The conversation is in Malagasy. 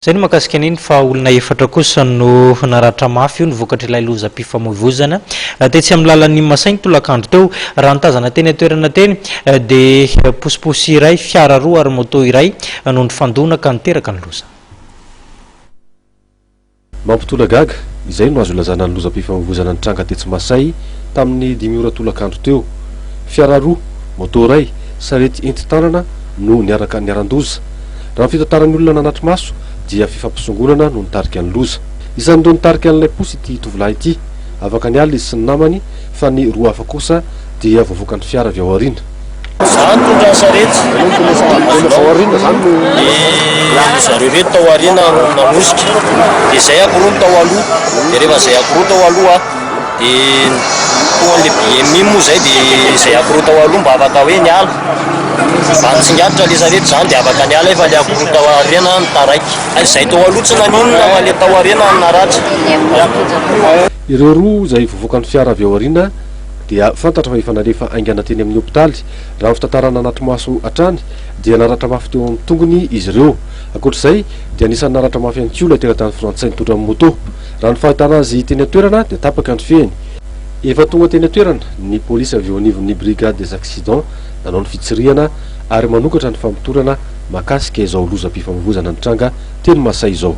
Zay no makasika an'iny fa olona efatra kosa no naratra mafy io nivokatra ilay lozam-pifamoivoizana tetsy amin'ny lalan'ny Masainy tolakandro teo raha nitazana teny atoerana teny dia posiposy iray fiara roa ary moto iray no nifandona ka niteraka ny loza. Mampitola gaga izay no azo lazana ny lozam-pifamoivoizana ny tranga tetsy Masay tamin'ny 5 ora tolakandro teo. Fiara roa, moto iray, sarety enti-tanana no niaraka niaran-doza. Raha ny fitantaran'ny olona nanaty maso dia fifampisongonana no nitarika ny loza. Isan'ireo nitarika an'ilay posy ity tovolahy ity. Afaka niala izy sy ny namany fa ny roa hafa kosa dia voavoaka ny fiara avy ao aoriana. Zany tondra sarety zareo reto tao aoriana namosika dia zay akoroa tao aloha dia rehefa zay akoroa tao aloha dia toan'le BMI moa zay dia zay akoroa tao aloha mba afaka hoe niala mba nitsingaditra le sarety zany dia afaka niala fa le akoroa tao aoriana nitaraiky zay tao aloha tsy naninona fa le tao aoriana naratra. Ireo roa izay voavoaka ny fiara avy ao aoriana dia fantatra fa efa narefa aingana teny amin'ny hopitaly. Raha fitantarana anaty maso hatrany dia naratra mafy teo amin'ny tongony izy ireo. Ankoatr'izay dia anisan'ny naratra mafy ihany koa ilay teratany frantsay mitondra amin'ny moto. Raha ny fahitana azy teny atoerana dia tapaka ny fehiny. Efa tonga teny atoerana ny polisy avy eo anivon'ny brigade des accidents nanao ny fitsirihana ary manokatra ny fampitorana mahakasika izao lozam-pifamoivoizana ny tranga teny Masay izao.